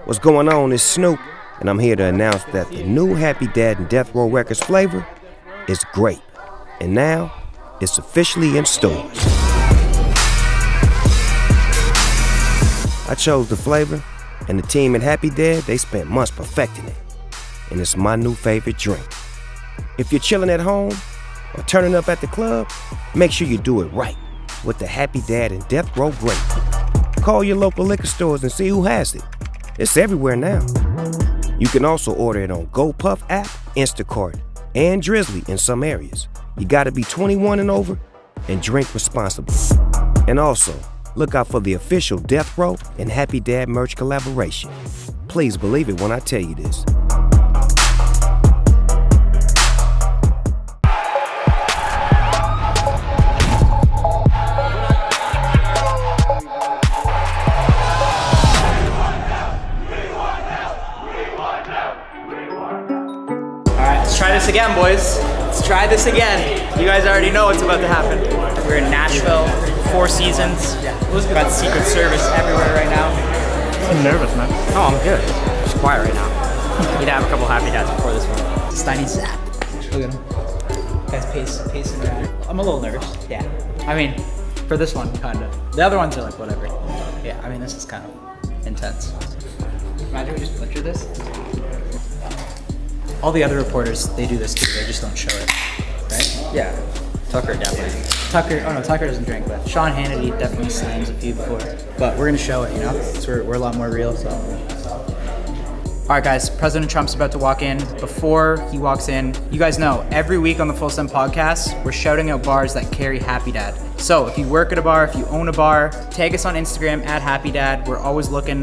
What's going on? It's Snoop, and I'm here to announce that the new Happy Dad and Death Row Records flavor is grape. And now, it's officially in stores. I chose the flavor, and the team at Happy Dad, they spent months perfecting it. And it's my new favorite drink. If you're chilling at home or turning up at the club, make sure you do it right with the Happy Dad and Death Row Grape. Call your local liquor stores and see who has it. It's everywhere now. You can also order it on GoPuff app, Instacart, and Drizzly in some areas. You gotta be 21 and over and drink responsibly. And also, look out for the official Death Row and Happy Dad merch collaboration. Please believe it when I tell you this. Try this again, boys. Let's try this again. You guys already know what's about to happen. We're in Nashville, Four Seasons. We've got Secret Service everywhere right now. I'm nervous, man. Oh, I'm good. Just quiet right now. Need to have a couple Happy Dads before this one. Steiny Zap. Look at him. Guys pacing around. I'm a little nervous. Yeah. I mean, for this one, kind of. The other ones are like whatever. Yeah, I mean, this is kind of intense. Imagine we just butcher this. All the other reporters, they do this too, they just don't show it, right? Yeah. Tucker definitely. Tucker doesn't drink, but Sean Hannity definitely slams a few before. But we're gonna show it, you know? Because we're a lot more real, so. All right, guys, President Trump's about to walk in. Before he walks in, you guys know, every week on the Full Send podcast, we're shouting out bars that carry Happy Dad. So if you work at a bar, if you own a bar, tag us on Instagram at Happy Dad. We're always looking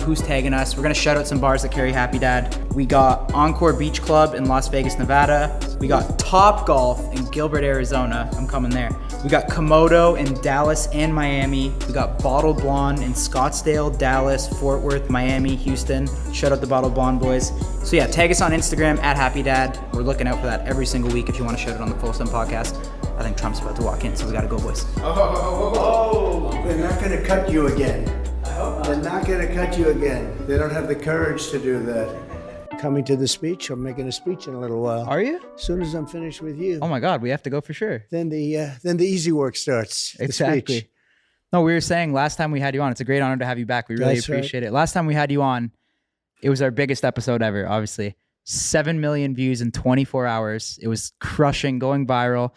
who's tagging us. We're gonna shout out some bars that carry Happy Dad. We got Encore Beach Club in Las Vegas, Nevada. We got Top Golf in Gilbert, Arizona. I'm coming there. We got Komodo in Dallas and Miami. We got Bottled Blonde in Scottsdale, Dallas, Fort Worth, Miami, Houston. Shout out the Bottled Blonde boys. So yeah, tag us on Instagram at Happy Dad. We're looking out for that every single week if you want to shout it on the Full Send podcast. I think Trump's about to walk in, so we gotta go, boys. Oh, they're not gonna cut you again. They're not gonna cut you again. They don't have the courage to do that. Coming to the speech, I'm making a speech in a little while. Are you? As soon as I'm finished with you. Oh my God, we have to go for sure. Then the easy work starts. Exactly. The speech. No, we were saying last time we had you on, it's a great honor to have you back. We really That's appreciate it. Last time we had you on, it was our biggest episode ever, obviously. 7 million views in 24 hours. It was crushing, going viral.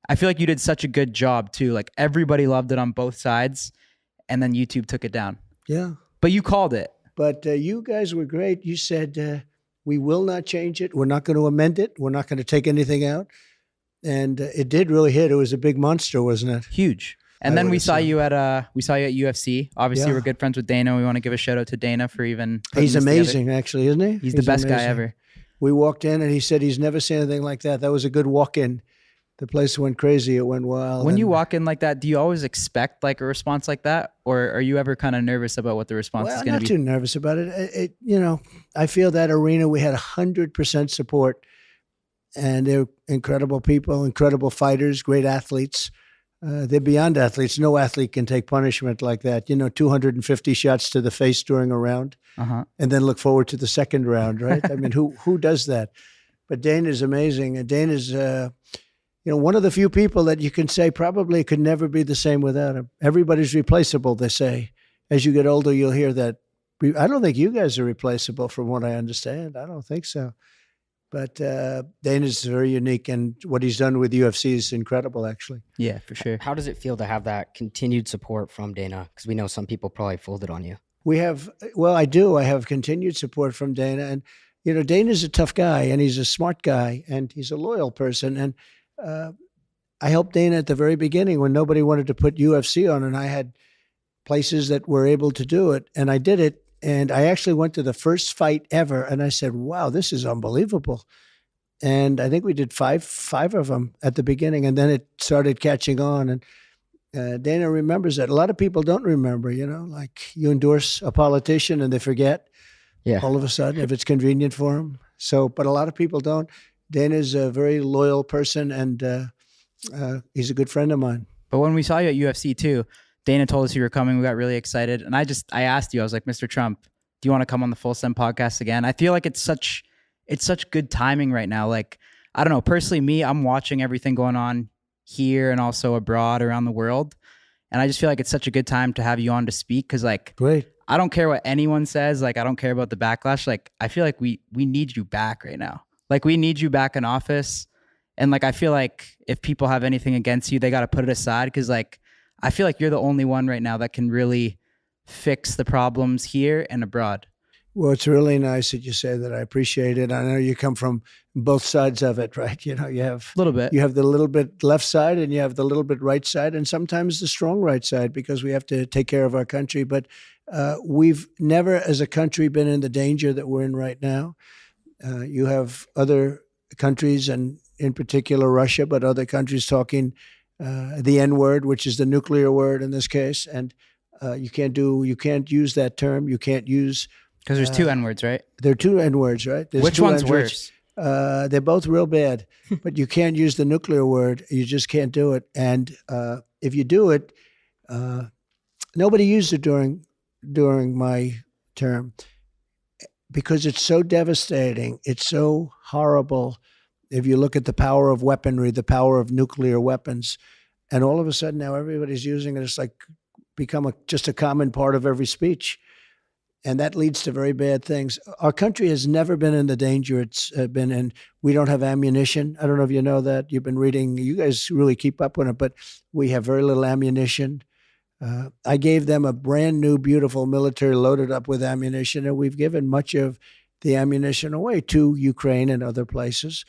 I feel like you did such a good job too. Like everybody loved it on both sides, and then YouTube took it down. Yeah. But you called it. But you guys were great. You said, we will not change it. We're not going to amend it. We're not going to take anything out. And it did really hit. It was a big monster, wasn't it? Huge. And then we saw you at UFC. Obviously, Yeah. we're good friends with Dana. We want to give a shout out to Dana for even putting He's this amazing, together. actually, isn't he? He's the best guy amazing. ever. We walked in and he said he's never seen anything like that. That was a good walk-in. The place went crazy. It went wild. When you walk in like that, do you always expect like a response like that? Or are you ever kind of nervous about what the response is Well, going not to be? too nervous about it. I feel that arena, we had 100% support. And they're incredible people, incredible fighters, great athletes. They're beyond athletes. No athlete can take punishment like that. 250 shots to the face during a round and then look forward to the second round, right? I mean, who does that? But Dana's amazing. And Dana's, one of the few people that you can say probably could never be the same without him. Everybody's replaceable, they say. As you get older, you'll hear that. I don't think you guys are replaceable from what I understand. I don't think so. But Dana's very unique, and what he's done with UFC is incredible, actually. Yeah, for sure. How does it feel to have that continued support from Dana? Because we know some people probably folded on you. I do. I have continued support from Dana. And, Dana's a tough guy, and he's a smart guy, and he's a loyal person. And I helped Dana at the very beginning when nobody wanted to put UFC on, and I had places that were able to do it, and I did it. And I actually went to the first fight ever, and I said, wow, this is unbelievable. And I think we did five of them at the beginning, and then it started catching on. And Dana remembers that. A lot of people don't remember, like you endorse a politician and they forget all of a sudden if it's convenient for them. So, but a lot of people don't. Dana's a very loyal person, and he's a good friend of mine. But when we saw you at UFC too, Dana told us you were coming. We got really excited. And I asked you, I was like, Mr. Trump, do you want to come on the Full Send podcast again? I feel like it's such good timing right now. Like, I don't know, personally, me, I'm watching everything going on here and also abroad around the world. And I just feel like it's such a good time to have you on to speak. Cause like, Great. I don't care what anyone says. Like, I don't care about the backlash. Like, I feel like we need you back right now. Like, we need you back in office. And like, I feel like if people have anything against you, they got to put it aside. Cause like, I feel like you're the only one right now that can really fix the problems here and abroad. Well, it's really nice that you say that. I appreciate it. I know you come from both sides of it, right? You know, you have A little bit. You have the little bit left side and you have the little bit right side, and sometimes the strong right side, because we have to take care of our country. But we've never, as a country, been in the danger that we're in right now. You have other countries, and in particular Russia, but other countries talking the N word, which is the nuclear word in this case, and you can't use that term. You can't use. Because there's two N words, right? There are two N words, right? There's Which two one's N-words. worse? They're both real bad, but you can't use the nuclear word. You just can't do it. And if you do it, nobody used it during my term because it's so devastating. It's so horrible. If you look at the power of weaponry, the power of nuclear weapons, and all of a sudden now everybody's using it. It's like become just a common part of every speech. And that leads to very bad things. Our country has never been in the danger it's been in. We don't have ammunition. I don't know if you know that. You've been reading. You guys really keep up on it, but we have very little ammunition. I gave them a brand new, beautiful military loaded up with ammunition, and we've given much of the ammunition away to Ukraine and other places.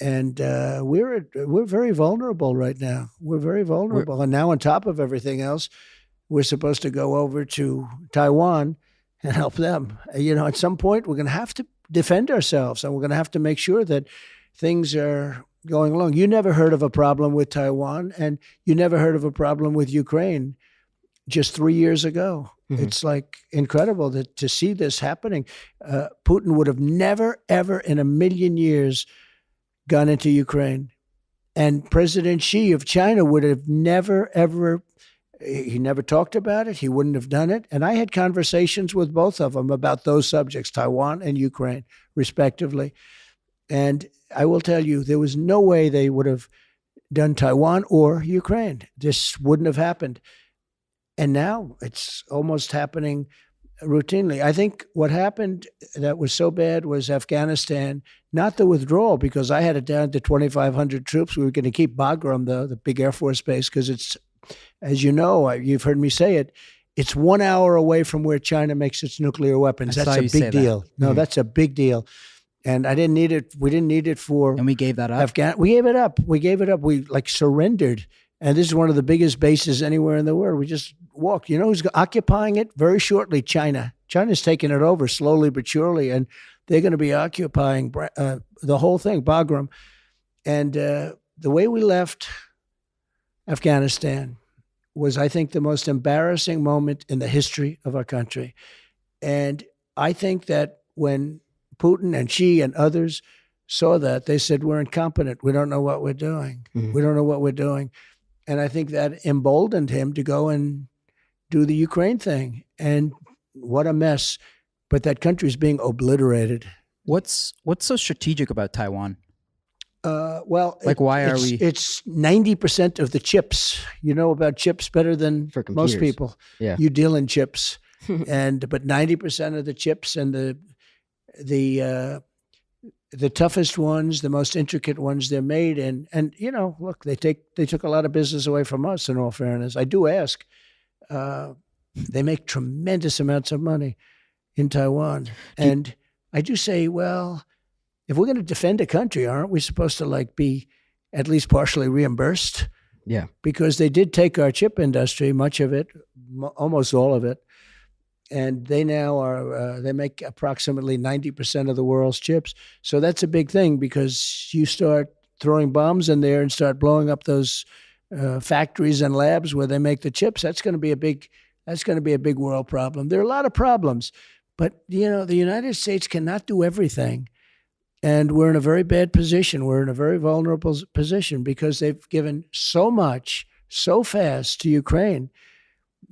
And we're very vulnerable right now. We're very vulnerable. And now on top of everything else, we're supposed to go over to Taiwan and help them. You know, at some point, we're going to have to defend ourselves, and we're going to have to make sure that things are going along. You never heard of a problem with Taiwan, and you never heard of a problem with Ukraine just 3 years ago. Mm-hmm. It's like incredible to see this happening. Putin would have never, ever in a million years gone into Ukraine. And President Xi of China would have never, ever. He never talked about it. He wouldn't have done it. And I had conversations with both of them about those subjects, Taiwan and Ukraine, respectively. And I will tell you, there was no way they would have done Taiwan or Ukraine. This wouldn't have happened. And now it's almost happening routinely. I think what happened that was so bad was Afghanistan, not the withdrawal, because I had it down to 2,500 troops. We were going to keep Bagram, the big Air Force base, because it's, as you know, you've heard me say it, it's 1 hour away from where China makes its nuclear weapons. That's a big deal. No, that's a big deal. And I didn't need it. We didn't need it for. And we gave that up. We gave it up. We gave it up. We surrendered. And this is one of the biggest bases anywhere in the world. We just walked. You know who's occupying it very shortly? China. China's taking it over slowly but surely. And they're going to be occupying the whole thing, Bagram. And the way we left Afghanistan was, I think, the most embarrassing moment in the history of our country. And I think that when Putin and Xi and others saw that, they said, we're incompetent. We don't know what we're doing. Mm-hmm. We don't know what we're doing. And I think that emboldened him to go and do the Ukraine thing. And what a mess. But that country is being obliterated. What's so strategic about Taiwan? Well, why are we? It's 90% of the chips. You know about chips better than most people. Yeah, you deal in chips, but 90% of the chips and the toughest ones, the most intricate ones, they're made in. And you know, look, they took a lot of business away from us. In all fairness, I do ask. They make tremendous amounts of money in Taiwan, and I do say, well, if we're going to defend a country, aren't we supposed to be at least partially reimbursed? Yeah. Because they did take our chip industry, much of it, almost all of it. And they now they make approximately 90% of the world's chips. So that's a big thing, because you start throwing bombs in there and start blowing up those factories and labs where they make the chips. That's going to be a big world problem. There are a lot of problems, but you know, the United States cannot do everything. And we're in a very bad position. We're in a very vulnerable position because they've given so much, so fast to Ukraine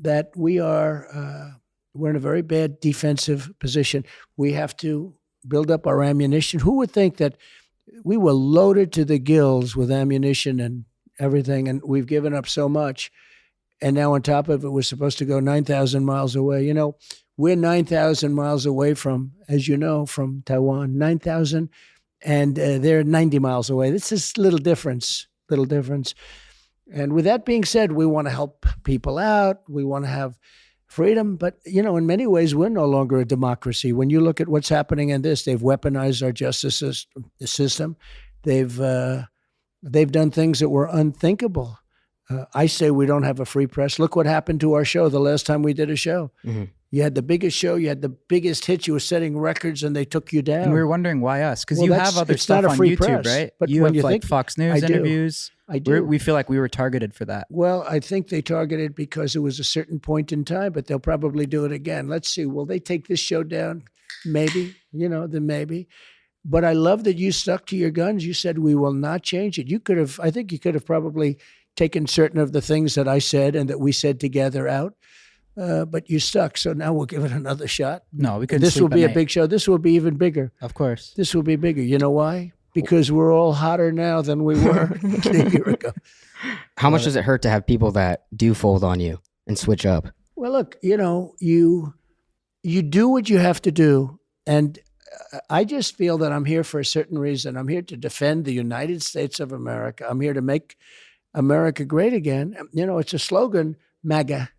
that we are We're in a very bad defensive position. We have to build up our ammunition. Who would think that we were loaded to the gills with ammunition and everything, and we've given up so much. And now on top of it, we're supposed to go 9,000 miles away. We're 9,000 miles away from, as you know, from Taiwan, 9,000, and they're 90 miles away. This is little difference. And with that being said, we want to help people out. We want to have freedom. But, in many ways, we're no longer a democracy. When you look at what's happening in this, they've weaponized our justice system. They've done things that were unthinkable. I say we don't have a free press. Look what happened to our show the last time we did a show. Mm-hmm. You had the biggest show, you had the biggest hits, you were setting records, and they took you down. And we were wondering why us, because you have other stuff on YouTube, press, right? But you have like Fox News interviews. I do. We feel like we were targeted for that. Well, I think they targeted because it was a certain point in time, but they'll probably do it again. Let's see. Will they take this show down? Maybe, then maybe. But I love that you stuck to your guns. You said we will not change it. I think you could have probably taken certain of the things that I said and that we said together out. But you stuck, so now we'll give it another shot. No, we couldn't. This will be a big show. This will be even bigger. Of course. This will be bigger. You know why? Because we're all hotter now than we were a year ago. How much does it hurt to have people that do fold on you and switch up? Well, look, you do what you have to do. And I just feel that I'm here for a certain reason. I'm here to defend the United States of America. I'm here to make America great again. It's a slogan, MAGA.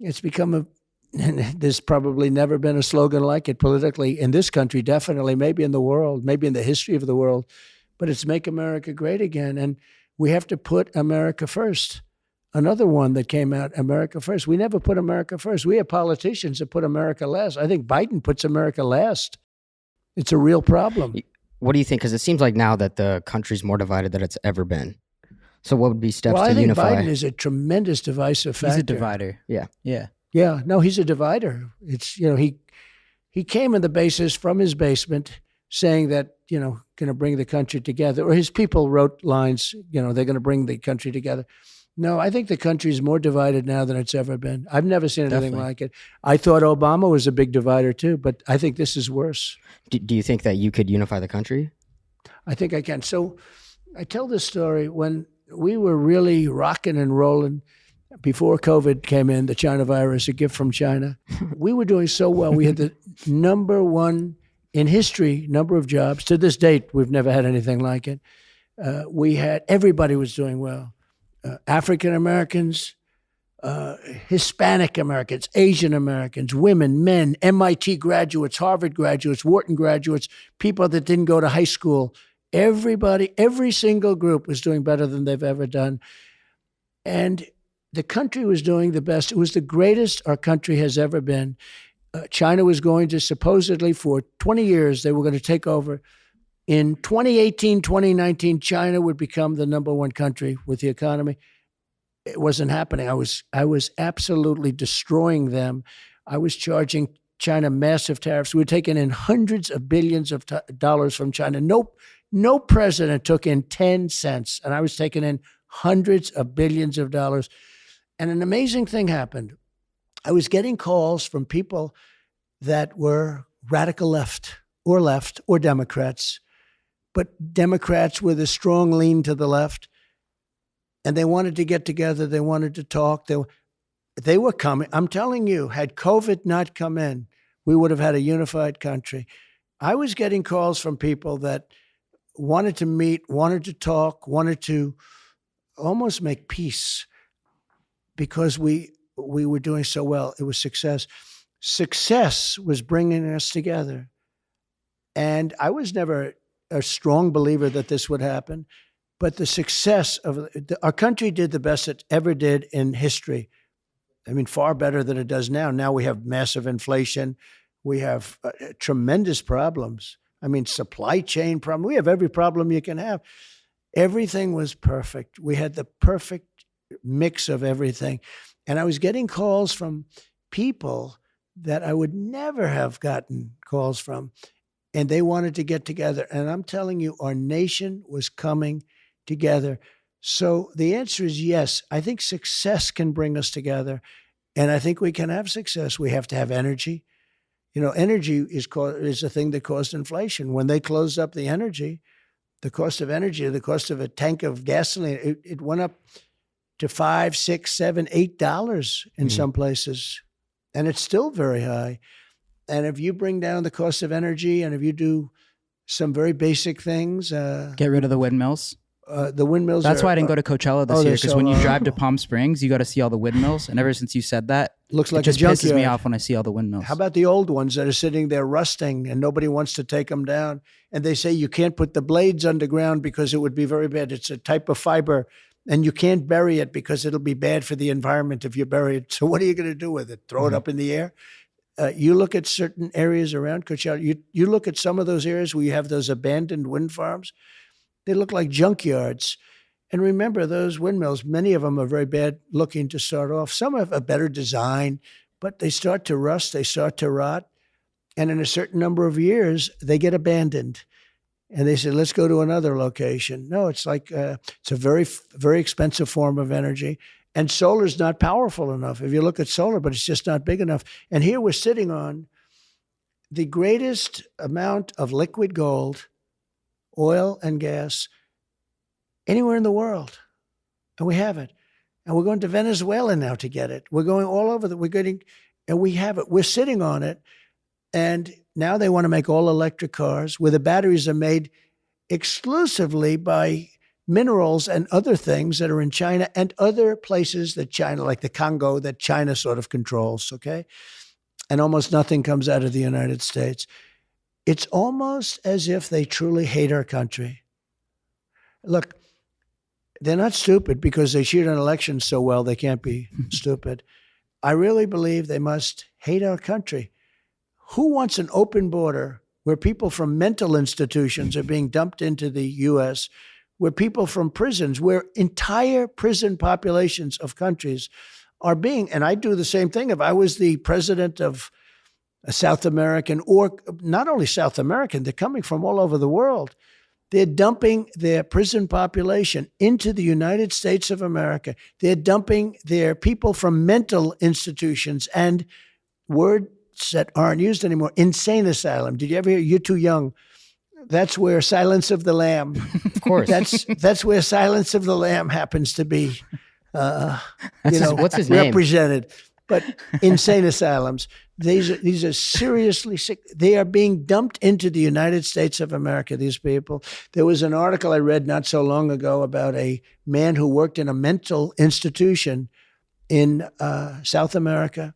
It's become there's probably never been a slogan like it politically in this country, definitely, maybe in the world, maybe in the history of the world, but it's make America great again. And we have to put America first. Another one that came out, America first. We never put America first. We have politicians that put America last. I think Biden puts America last. It's a real problem. What do you think? Because it seems like now that the country's more divided than it's ever been. So what would be steps to unify? I think Biden is a tremendous divisive factor. He's a divider. Yeah. Yeah. No, he's a divider. It's, he came in the basis from his basement saying that, going to bring the country together. Or his people wrote lines, they're going to bring the country together. No, I think the country is more divided now than it's ever been. I've never seen anything like it. I thought Obama was a big divider too, but I think this is worse. Do you think that you could unify the country? I think I can. So I tell this story when we were really rocking and rolling before COVID came in, the China virus, a gift from China. We were doing so well. We had the number one in history number of jobs. To this date, we've never had anything like it. Everybody was doing well. African Americans, Hispanic Americans, Asian Americans, women, men, MIT graduates, Harvard graduates, Wharton graduates, people that didn't go to high school. Everybody, every single group was doing better than they've ever done. And the country was doing the best. It was the greatest our country has ever been. China was going to supposedly for 20 years, they were going to take over. In 2018, 2019, China would become the number one country with the economy. It wasn't happening. I was absolutely destroying them. I was charging China massive tariffs. We were taking in hundreds of billions of dollars from China. No president took in 10 cents, and I was taking in hundreds of billions of dollars. And an amazing thing happened. I was getting calls from people that were radical left or Democrats, but Democrats with a strong lean to the left. And they wanted to get together. They wanted to talk. They were coming. I'm telling you, had COVID not come in, we would have had a unified country. I was getting calls from people that wanted to meet, wanted to talk, wanted to almost make peace because we were doing so well. It was success. Success was bringing us together. And I was never a strong believer that this would happen, but the success of our country did the best it ever did in history. I mean, far better than it does now. Now we have massive inflation. We have tremendous problems. I mean, supply chain problem. We have every problem you can have. Everything was perfect. We had the perfect mix of everything. And I was getting calls from people that I would never have gotten calls from. And they wanted to get together. And I'm telling you, our nation was coming together. So the answer is yes. I think success can bring us together. And I think we can have success. We have to have energy. You know, energy is a thing that caused inflation. When they closed up the energy, the cost of energy, the cost of a tank of gasoline, it went up to $5, $6, $7, $8 in some places. And it's still very high. And if you bring down the cost of energy and if you do some very basic things, Get rid of the windmills. the windmills. That's why I didn't go to Coachella this year, they're because so when you drive to horrible. Palm Springs, you got to see all the windmills. And ever since you said that, Looks like it just a pisses me junkyard. off when I see all the windmills. How about the old ones that are sitting there rusting and nobody wants to take them down? And they say you can't put the blades underground because it would be very bad. It's a type of fiber and you can't bury it because it'll be bad for the environment if you bury it. So what are you going to do with it? Throw it up in the air? You look at certain areas around Coachella. You look at some of those areas where you have those abandoned wind farms. They look like junkyards. And remember, those windmills, many of them are very bad looking to start off. Some have a better design, but they start to rust, they start to rot. And in a certain number of years, they get abandoned. And they say, let's go to another location. No, it's like it's a very, very expensive form of energy. And solar is not powerful enough. If you look at solar, but it's just not big enough. And here we're sitting on the greatest amount of liquid gold, oil and gas anywhere in the world. And we have it. And we're going to Venezuela now to get it. We're going all over and we have it. We're sitting on it. And now they want to make all electric cars where the batteries are made exclusively by minerals and other things that are in China and other places that China, like the Congo, that China sort of controls, okay? And almost nothing comes out of the United States. It's almost as if they truly hate our country. Look, they're not stupid because they cheat on elections so well, they can't be stupid. I really believe they must hate our country. Who wants an open border where people from mental institutions are being dumped into the U.S., where people from prisons, where entire prison populations of countries are being, and I do the same thing. If I was the president of a South American, or not only South American, they're coming from all over the world. They're dumping their prison population into the United States of America. They're dumping their people from mental institutions and words that aren't used anymore. Insane asylum. Did you ever hear? You're too young. That's where Silence of the Lamb. Of course. That's where Silence of the Lamb happens to be. What's his name? Represented. But insane asylums. These are seriously sick. They are being dumped into the United States of America, these people. There was an article I read not so long ago about a man who worked in a mental institution in South America.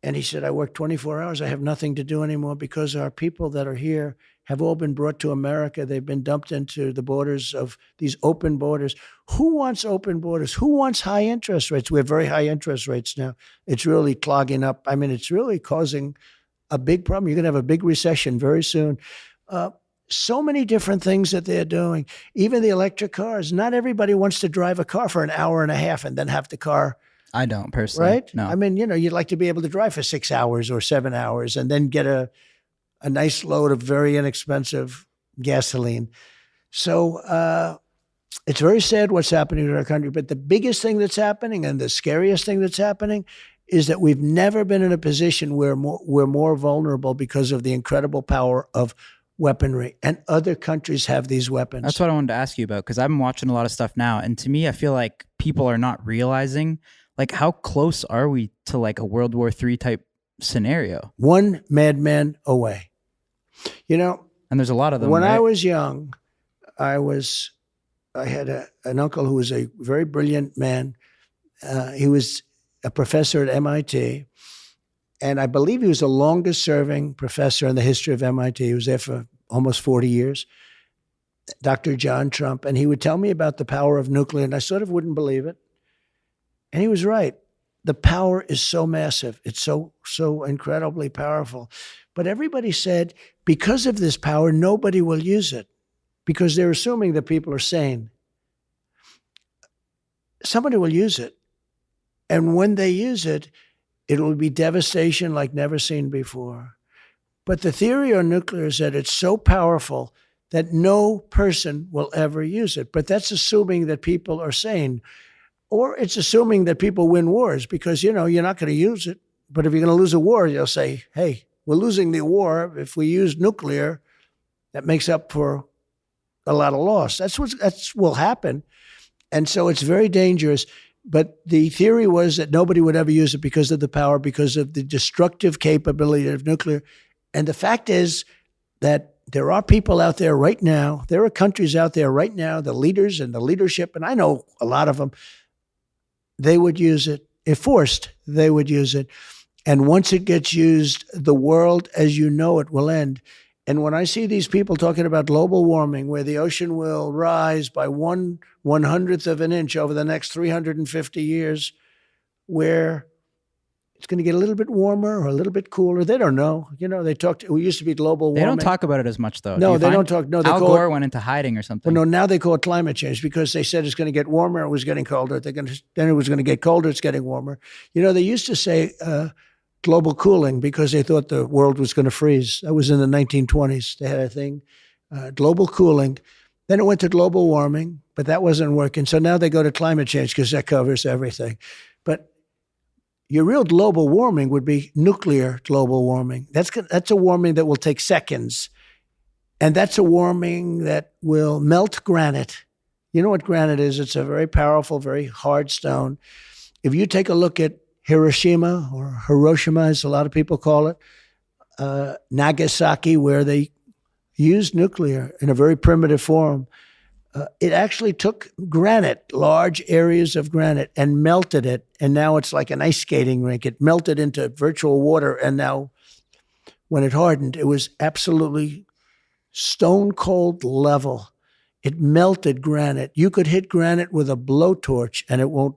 And he said, I work 24 hours. I have nothing to do anymore because our people that are here have all been brought to America. They've been dumped into the borders of these open borders. Who wants open borders? Who wants high interest rates? We have very high interest rates now. It's really clogging up. I mean, it's really causing a big problem. You're going to have a big recession very soon. So many different things that they're doing. Even the electric cars. Not everybody wants to drive a car for an hour and a half and then have the car. I don't personally. Right? No. I mean, you'd like to be able to drive for 6 hours or 7 hours and then get a nice load of very inexpensive gasoline. So it's very sad what's happening to our country. But the biggest thing that's happening and the scariest thing that's happening is that we've never been in a position where we're more vulnerable because of the incredible power of weaponry. And other countries have these weapons. That's what I wanted to ask you about, because I'm watching a lot of stuff now. And to me, I feel like people are not realizing, like, how close are we to like a World War III type scenario? One madman away. And there's a lot of them. When right? I was young, I had an uncle who was a very brilliant man. He was a professor at MIT. And I believe he was the longest serving professor in the history of MIT. He was there for almost 40 years, Dr. John Trump. And he would tell me about the power of nuclear, and I sort of wouldn't believe it. And he was right. The power is so massive. It's so incredibly powerful. But everybody said, because of this power, nobody will use it because they're assuming that people are sane. Somebody will use it. And when they use it, it will be devastation like never seen before. But the theory on nuclear is that it's so powerful that no person will ever use it. But that's assuming that people are sane. or it's assuming that people win wars because, you're not going to use it. But if you're going to lose a war, you'll say, hey, we're losing the war. If we use nuclear, that makes up for a lot of loss. That's will happen. And so it's very dangerous. But the theory was that nobody would ever use it because of the power, because of the destructive capability of nuclear. And the fact is that there are people out there right now, there are countries out there right now, the leaders and the leadership, and I know a lot of them, they would use it. If forced, they would use it. And once it gets used, the world as you know it will end. And when I see these people talking about global warming, where the ocean will rise by 1/100th of an inch over the next 350 years, where it's going to get a little bit warmer or a little bit cooler. They don't know. They talked. We used to be global warming. They don't talk about it as much, though. No, they don't talk. No, they Al call Gore it, went into hiding or something. well, no, now they call it climate change because they said it's going to get warmer. It was getting colder. Then it was going to get colder. It's getting warmer. They used to say global cooling because they thought the world was going to freeze. That was in the 1920s. They had a thing, global cooling. Then it went to global warming, but that wasn't working. So now they go to climate change because that covers everything. But your real global warming would be nuclear global warming. That's a warming that will take seconds. And that's a warming that will melt granite. You know what granite is? It's a very powerful, very hard stone. If you take a look at Hiroshima, or Hiroshima, as a lot of people call it, Nagasaki, where they used nuclear in a very primitive form, it actually took granite, large areas of granite, and melted it. And now it's like an ice skating rink. It melted into virtual water. And now when it hardened, it was absolutely stone cold level. It melted granite. You could hit granite with a blowtorch and it won't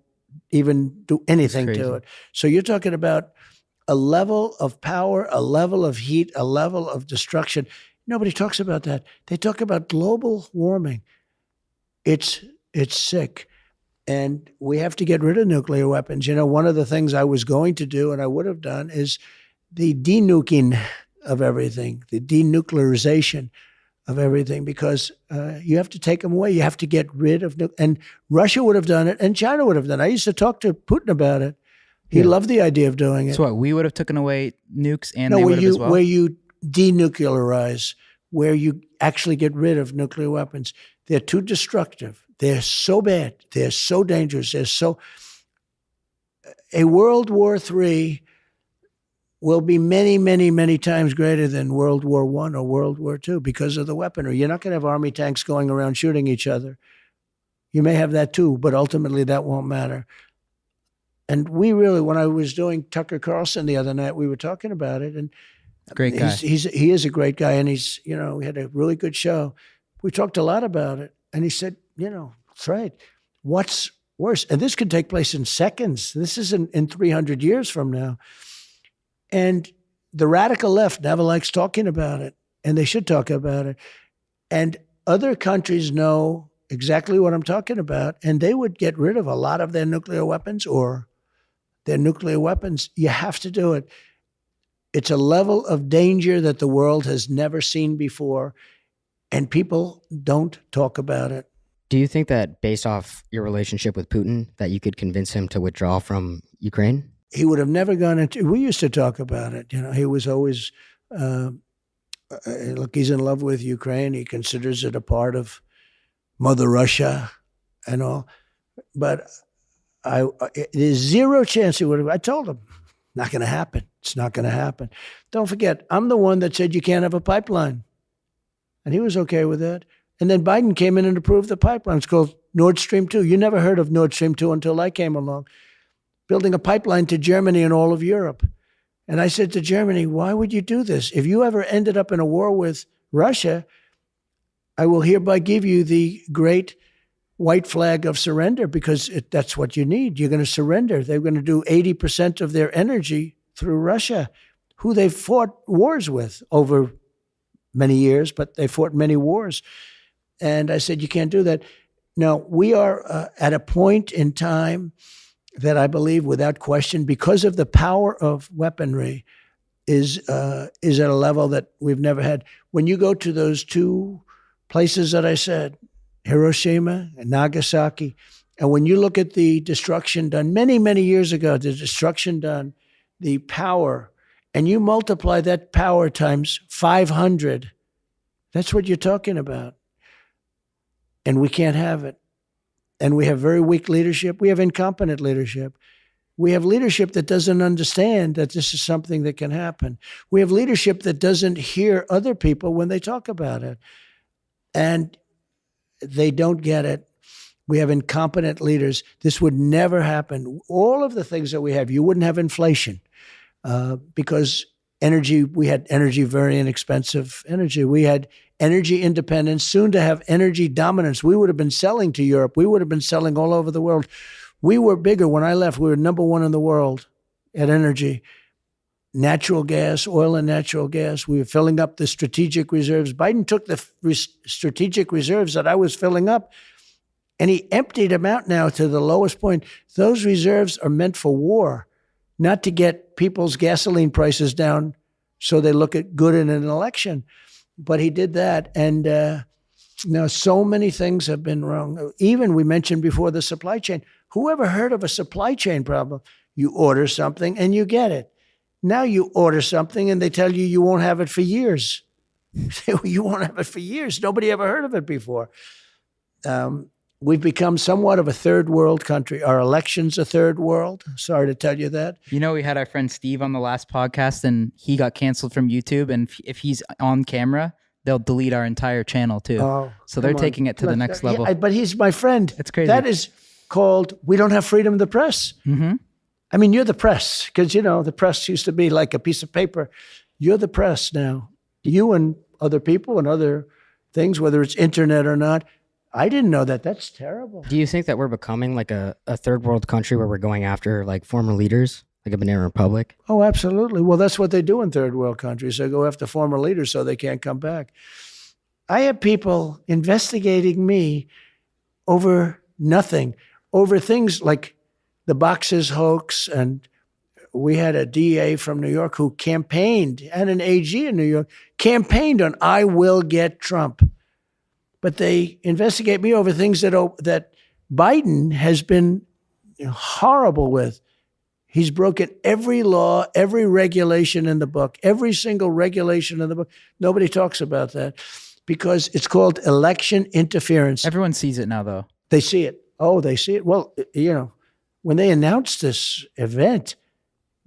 even do anything to it. So you're talking about a level of power, a level of heat, a level of destruction. Nobody talks about that. They talk about global warming. It's sick. And we have to get rid of nuclear weapons. One of the things I was going to do and I would have done is the denuking of everything, the denuclearization of everything, because you have to take them away. You have to get rid of and Russia would have done it and China would have done it. I used to talk to Putin about it. He loved the idea of doing it. So what, we would have taken away nukes and they would have as well? Where you denuclearize, where you actually get rid of nuclear weapons. They're too destructive. They're so bad. They're so dangerous. A World War III will be many, many, many times greater than World War I or World War II because of the weaponry. You're not going to have army tanks going around shooting each other. You may have that too, but ultimately that won't matter. And we really, when I was doing Tucker Carlson the other night, we were talking about it. And great guy. He is a great guy. And we had a really good show. We talked a lot about it. And he said, that's right. What's worse? And this could take place in seconds. This isn't in 300 years from now. And the radical left never likes talking about it, and they should talk about it. And other countries know exactly what I'm talking about, and they would get rid of a lot of their nuclear weapons or their nuclear weapons. You have to do it. It's a level of danger that the world has never seen before, and people don't talk about it. Do you think that based off your relationship with Putin, that you could convince him to withdraw from Ukraine? He would have never gone into, we used to talk about it. He was always, look, he's in love with Ukraine. He considers it a part of Mother Russia and all. But there's zero chance he would have, I told him, not going to happen. It's not going to happen. Don't forget, I'm the one that said you can't have a pipeline. And he was okay with that. And then Biden came in and approved the pipeline. It's called Nord Stream 2. You never heard of Nord Stream 2 until I came along. Building a pipeline to Germany and all of Europe. And I said to Germany, why would you do this? If you ever ended up in a war with Russia, I will hereby give you the great white flag of surrender because that's what you need. You're going to surrender. They're going to do 80% of their energy through Russia, who they've fought wars with over many years, but they fought many wars. And I said, you can't do that. Now, we are at a point in time that I believe, without question, because of the power of weaponry, is at a level that we've never had. When you go to those two places that I said, Hiroshima and Nagasaki, And when you look at the destruction done many, many years ago, the destruction done, the power, and you multiply that power times 500, that's what you're talking about. And we can't have it. And we have very weak leadership. We have incompetent leadership. We have leadership that doesn't understand that this is something that can happen. We have leadership that doesn't hear other people when they talk about it. And they don't get it. We have incompetent leaders. This would never happen. All of the things that we have, you wouldn't have inflation because energy, we had energy, very inexpensive energy. We had energy independence, soon to have energy dominance. We would have been selling to Europe. We would have been selling all over the world. We were bigger when I left. We were number one in the world at energy. Natural gas, oil and natural gas. We were filling up the strategic reserves. Biden took the strategic reserves that I was filling up and he emptied them out now to the lowest point. Those reserves are meant for war, not to get people's gasoline prices down so they look at good in an election. But he did that. And now so many things have been wrong. Even we mentioned before the supply chain. Who ever heard of a supply chain problem? You order something and you get it. Now you order something and they tell you you won't have it for years. You won't have it for years. Nobody ever heard of it before. We've become somewhat of a third world country. Our election's a third world. Sorry to tell you that. You know, we had our friend Steve on the last podcast and he got canceled from YouTube. And if he's on camera, they'll delete our entire channel too. Oh, so they're taking it to the next level. Yeah, but he's my friend. It's crazy. That is called, we don't have freedom of the press. Mm-hmm. I mean, you're the press because, you know, the press used to be like a piece of paper. You're the press now. You and other people and other things, whether it's internet or not. I didn't know that. That's terrible. Do you think that we're becoming like a third world country where we're going after like former leaders, like a banana republic? Oh, absolutely. Well, that's what they do in third world countries. They go after former leaders so they can't come back. I have people investigating me over nothing, over things like the boxes hoax. And we had a DA from New York who campaigned, and an AG in New York, campaigned on, I will get Trump. But they investigate me over things that Biden has been horrible with. He's broken every law, every regulation in the book, every single regulation in the book. Nobody talks about that because it's called election interference. Everyone sees it now, though. They see it. Oh, they see it. Well, you know, when they announced this event,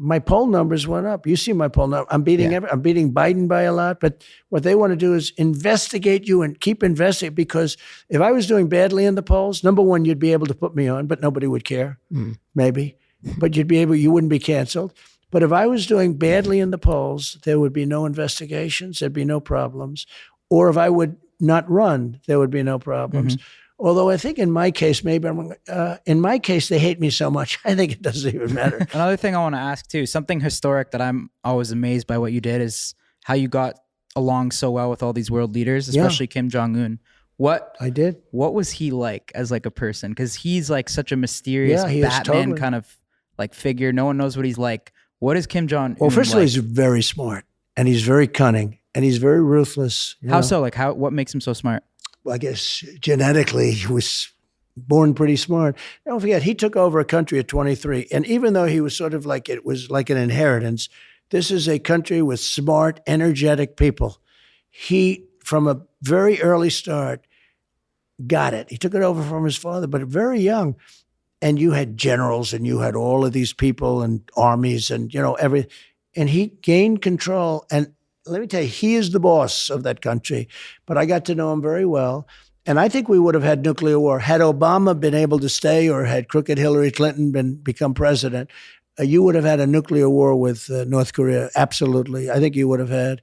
my poll numbers went up. You see my poll number. I'm beating Biden by a lot. But what they want to do is investigate you and keep investigating. Because if I was doing badly in the polls, number one, you'd be able to put me on, but nobody would care. Maybe. But you wouldn't be canceled. But if I was doing badly in the polls, there would be no investigations. There'd be no problems. Or if I would not run, there would be no problems. Although I think in my case, in my case, they hate me so much, I think it doesn't even matter. Another thing I want to ask too, something historic that I'm always amazed by what you did is how you got along so well with all these world leaders, especially Kim Jong-un. What was he like as like a person? Because he's like such a mysterious Batman kind of like figure. No one knows what he's like. What is Kim Jong-un? Well, first of all, he's very smart and he's very cunning and he's very ruthless. How so? Like what makes him so smart? Well, I guess genetically he was born pretty smart. Don't forget, he took over a country at 23. And even though he was sort of like, it was like an inheritance, this is a country with smart, energetic people. He, from a very early start, got it. He took it over from his father, but very young. And you had generals and you had all of these people and armies and, you know, and he gained control. And let me tell you, he is the boss of that country. But I got to know him very well. And I think we would have had nuclear war. Had Obama been able to stay or had crooked Hillary Clinton become president, you would have had a nuclear war with North Korea. Absolutely. I think you would have had.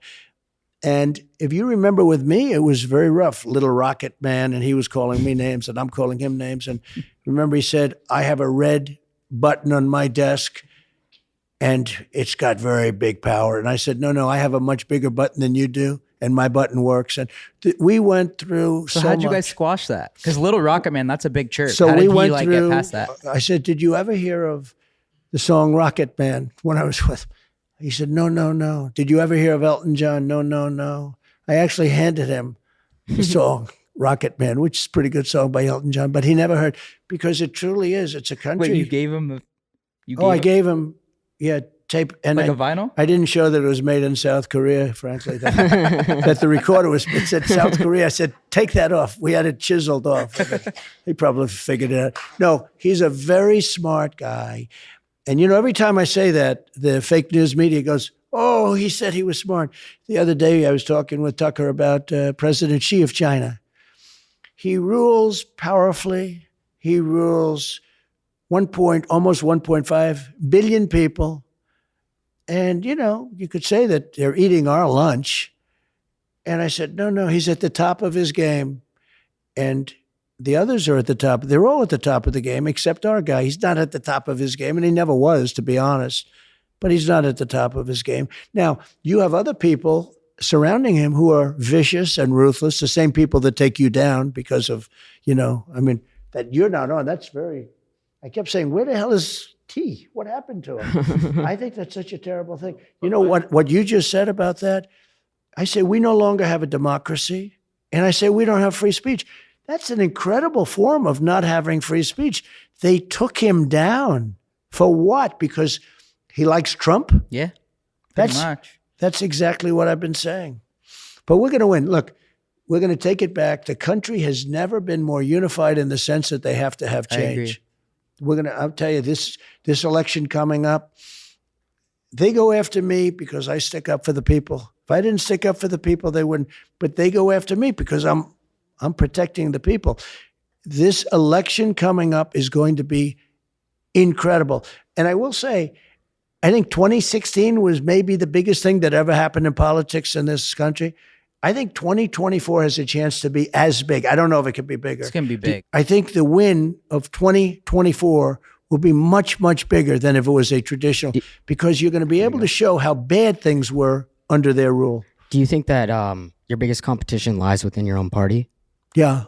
And if you remember with me, it was very rough. Little rocket man, and he was calling me names and I'm calling him names. And remember he said, I have a red button on my desk and it's got very big power. And I said, no, I have a much bigger button than you do, and my button works. And we went through so how'd much. You guys squash that? Because Little Rocket Man, that's a big church. So how did we he went like through, get past that? I said, did you ever hear of the song Rocket Man when I was with him? He said, no. Did you ever hear of Elton John? No. I actually handed him the song Rocket Man, which is a pretty good song by Elton John, but he never heard, because it truly is. It's a country. Wait, you gave him I gave him, tape. And like a vinyl? I didn't show that it was made in South Korea, frankly. That the recorder it said South Korea. I said, take that off. We had it chiseled off. He probably figured it out. No, he's a very smart guy. And, every time I say that, the fake news media goes, oh, he said he was smart. The other day I was talking with Tucker about President Xi of China. He rules powerfully. He rules almost 1.5 billion people. And, you could say that they're eating our lunch. And I said, no, he's at the top of his game. And the others are at the top. They're all at the top of the game, except our guy. He's not at the top of his game, and he never was, to be honest. But he's not at the top of his game. Now, you have other people surrounding him who are vicious and ruthless, the same people that take you down because of, that you're not on. I kept saying, where the hell is T? What happened to him? I think that's such a terrible thing. You know what you just said about that? I say, we no longer have a democracy. And I say, we don't have free speech. That's an incredible form of not having free speech. They took him down. For what? Because he likes Trump? Yeah, pretty much. That's exactly what I've been saying. But we're going to win. Look, we're going to take it back. The country has never been more unified in the sense that they have to have change. I'll tell you, this election coming up, they go after me because I stick up for the people. If I didn't stick up for the people, they wouldn't. But they go after me because I'm protecting the people. This election coming up is going to be incredible. And I will say, I think 2016 was maybe the biggest thing that ever happened in politics in this country. I think 2024 has a chance to be as big. I don't know if it could be bigger. It's going to be big. I think the win of 2024 will be much, much bigger than if it was a traditional, because you're going to be able to show how bad things were under their rule. Do you think that your biggest competition lies within your own party? Yeah.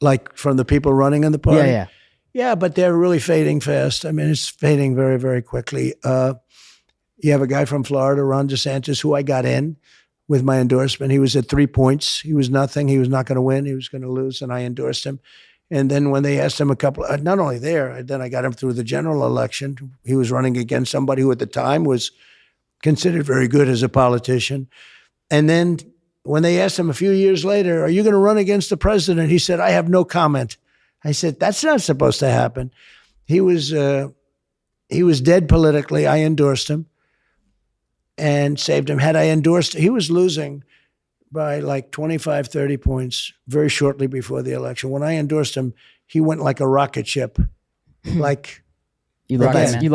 Like from the people running in the party? Yeah. Yeah, but they're really fading fast. I mean, it's fading very, very quickly. You have a guy from Florida, Ron DeSantis, who I got in with my endorsement. He was at 3 points. He was nothing. He was not going to win. He was going to lose, and I endorsed him. And then when they asked him not only there, then I got him through the general election. He was running against somebody who at the time was considered very good as a politician. And then when they asked him a few years later, are you going to run against the president? He said, I have no comment. I said, that's not supposed to happen. He was dead politically. I endorsed him and saved him. Had I endorsed, he was losing by like 25, 30 points very shortly before the election. When I endorsed him, he went like a rocket ship. Like you love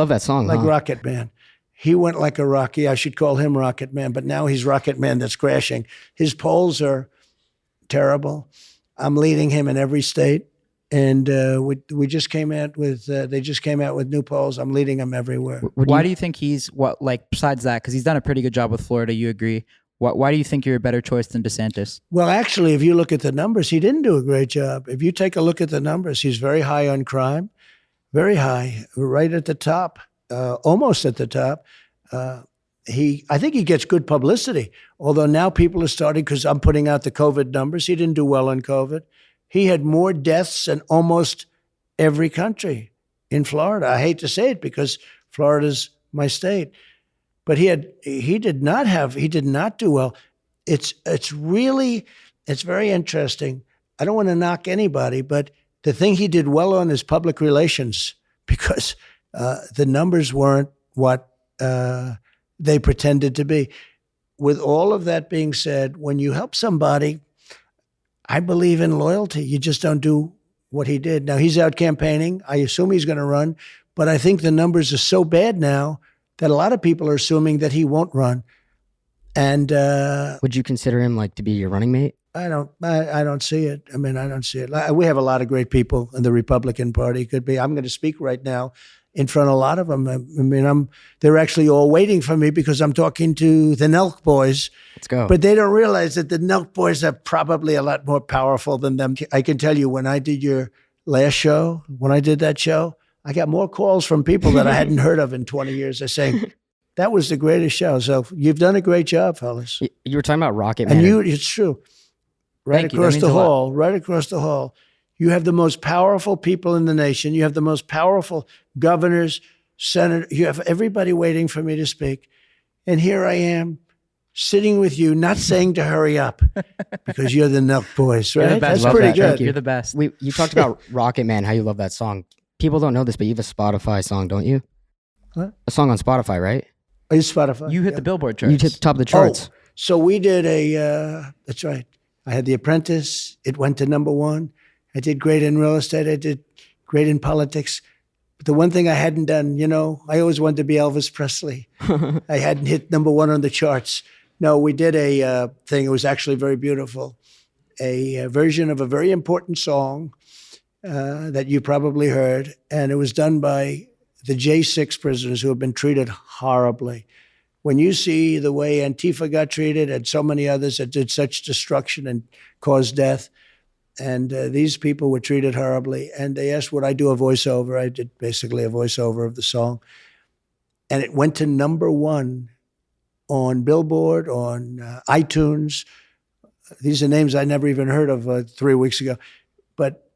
that song, like huh? Rocket Man. He went like a rocky. I should call him Rocket Man, but now he's Rocket Man that's crashing. His polls are terrible. I'm leading him in every state. And we just came out with they just came out with new polls. I'm leading them everywhere. Why do you think he's besides that? Because he's done a pretty good job with Florida. You agree? Why do you think you're a better choice than DeSantis? Well, actually, if you look at the numbers, he didn't do a great job. If you take a look at the numbers, he's very high on crime, very high, right at the top, almost at the top. I think he gets good publicity. Although now people are starting, because I'm putting out the COVID numbers. He didn't do well on COVID. He had more deaths than almost every country in Florida. I hate to say it because Florida's my state, but he did not do well. It's very interesting. I don't want to knock anybody, but the thing he did well on is public relations, because the numbers weren't what they pretended to be. With all of that being said, when you help somebody, I believe in loyalty. You just don't do what he did. Now, he's out campaigning. I assume he's going to run, but I think the numbers are so bad now that a lot of people are assuming that he won't run. And would you consider him to be your running mate? I don't see it. I mean, I don't see it. We have a lot of great people in the Republican Party. I'm going to speak right now in front of a lot of them. I mean, they're actually all waiting for me because I'm talking to the Nelk boys. Let's go. But they don't realize that the Nelk boys are probably a lot more powerful than them. I can tell you, when I did your last show, when I did that show, I got more calls from people that I hadn't heard of in 20 years. They're saying, that was the greatest show. So you've done a great job, fellas. You were talking about Rocket Man. And it's true. right Thank you. That across means the a lot. hall, right across the hall. You have the most powerful people in the nation. You have the most powerful governors, senators. You have everybody waiting for me to speak. And here I am sitting with you, not saying to hurry up because you're the Nelk boys, You're the right? best. That's Love pretty that. good. Thank you. You're the best. You talked about Rocket Man, how you love that song. People don't know this, but you have a Spotify song, don't you? What? A song on Spotify, right? Are you Spotify? You hit the Billboard charts. You hit the top of the charts. Oh, so we did that's right. I had The Apprentice. It went to #1. I did great in real estate. I did great in politics. But the one thing I hadn't done, I always wanted to be Elvis Presley. I hadn't hit #1 on the charts. No, we did a thing. It was actually very beautiful. A version of a very important song that you probably heard. And it was done by the J6 prisoners who have been treated horribly. When you see the way Antifa got treated and so many others that did such destruction and caused death, and these people were treated horribly, and they asked would I do a voiceover. I did basically a voiceover of the song. And it went to #1 on Billboard, on iTunes. These are names I never even heard of 3 weeks ago. But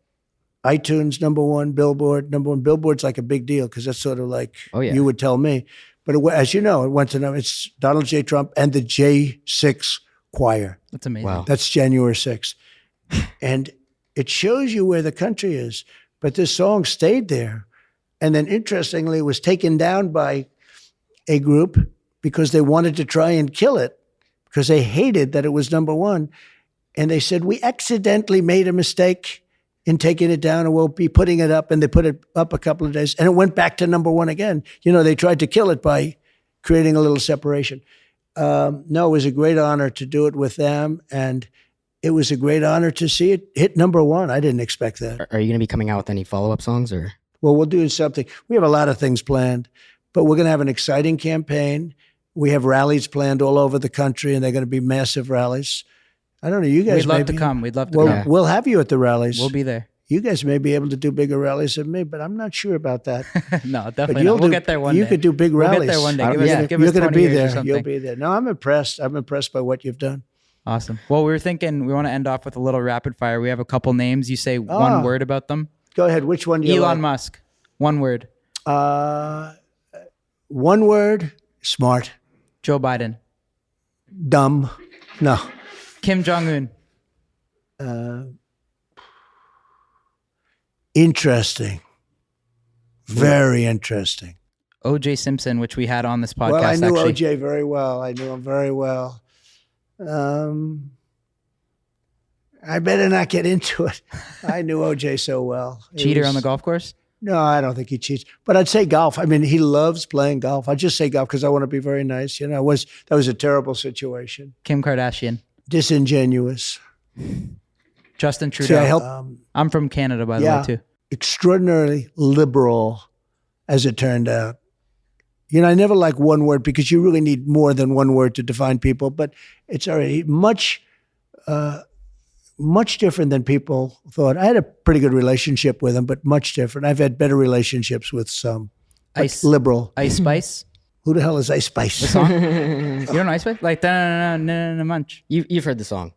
iTunes, #1, Billboard, #1. Billboard's like a big deal because that's sort of like Oh, yeah. you would tell me. But as you know, it went to it's Donald J. Trump and the J6 Choir. That's amazing. Wow. That's January 6th. And it shows you where the country is. But this song stayed there. And then interestingly, it was taken down by a group because they wanted to try and kill it because they hated that it was #1. And they said, we accidentally made a mistake in taking it down and we'll be putting it up. And they put it up a couple of days and it went back to #1 again. They tried to kill it by creating a little separation. No, it was a great honor to do it with them. And it was a great honor to see it hit #1. I didn't expect that. Are you going to be coming out with any follow-up songs or? Well, we'll do something. We have a lot of things planned, but we're going to have an exciting campaign. We have rallies planned all over the country and they're going to be massive rallies. I don't know. You guys We'd love maybe, to come. We'd love to Well, come. we'll have you at the rallies. We'll be there. You guys may be able to do bigger rallies than me, but I'm not sure about that. No, But definitely not. We'll get there one day. You could do big We'll rallies. get there one day. Give You're us going to 20 be years or there. something. You'll be there. No, I'm impressed. I'm impressed by what you've done. Awesome. Well, we were thinking we want to end off with a little rapid fire. We have a couple names. You say one word about them. Go ahead. Which one do you Elon like? Musk. One word. One word, smart. Joe Biden. Dumb. No. Kim Jong-un. Interesting. Very interesting. O.J. Simpson, which we had on this podcast. Well, I knew actually. O.J. very well. I knew him very well. I better not get into it. I knew O.J. so well. Cheater on the golf course. No, I don't think he cheats. But I'd say golf. I mean, he loves playing golf. I just say golf because I want to be very nice. That was a terrible situation. Kim Kardashian. Disingenuous. Justin Trudeau. See, I help. I'm from Canada, by the way, too. Extraordinarily liberal, as it turned out. I never like one word because you really need more than one word to define people. But it's already much different than people thought. I had a pretty good relationship with him, but much different. I've had better relationships with some. Liberal. Ice Spice. Who the hell is Ice Spice? The song? You don't know Ice Spice? Like, munch. You've heard the song.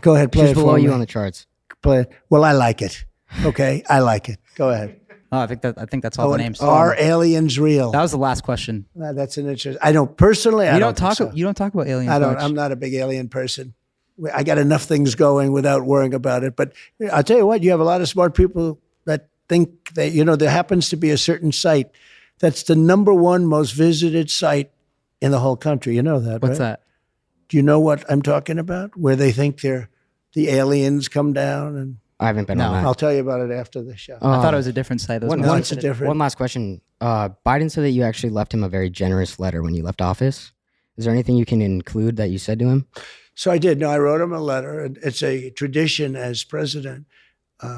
Go ahead, play She's it below for you me. on the charts. Play it. Well, I like it. Okay, I like it. Go ahead. Oh, I think that's all the and names. Are aliens real? That was the last question. That's an interesting. I don't personally. I You don't don't talk. think so. You don't talk about aliens. I don't. much. I'm not a big alien person. I got enough things going without worrying about it. But I'll tell you what, you have a lot of smart people that think that, there happens to be a certain site that's the #1 most visited site in the whole country. You know that, What's right? that? Do you know what I'm talking about? Where they think the aliens come down, and I haven't been on that. I'll tell you about it after the show. I thought it was a different site. One last question. Biden said that you actually left him a very generous letter when you left office. Is there anything you can include that you said to him? So I did. No, I wrote him a letter. And it's a tradition as president.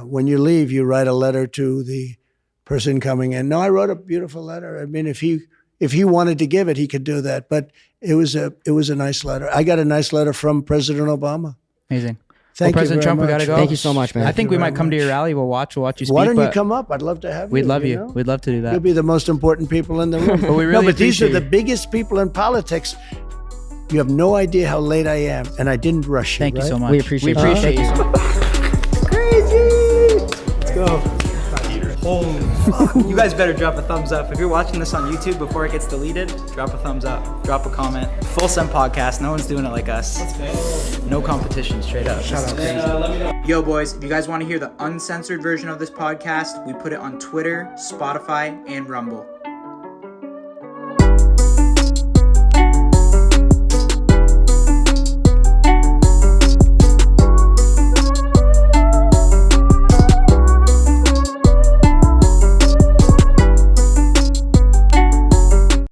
When you leave, you write a letter to the person coming in. No, I wrote a beautiful letter. I mean, if he wanted to give it, he could do that. But it was a nice letter. I got a nice letter from President Obama. Amazing. Thank you President very Trump, we much. gotta go. Thank you so much, man. I think we very might come to much. your rally. We'll watch you speak. Why don't you but come up? I'd love to have you. We'd love you. know? We'd love to do that. You'll be the most important people in the room. But we really no, but these are appreciate the you. biggest people in politics. You have no idea how late I am, and I didn't rush you. Thank you right? so much. We appreciate you. it. Crazy! Let's go. You guys better drop a thumbs up. If you're watching this on YouTube before it gets deleted, drop a thumbs up. Drop a comment. Full Send Podcast. No one's doing it like us. No competition, straight up. Shout out crazy. Yo, boys, if you guys want to hear the uncensored version of this podcast, we put it on Twitter, Spotify, and Rumble.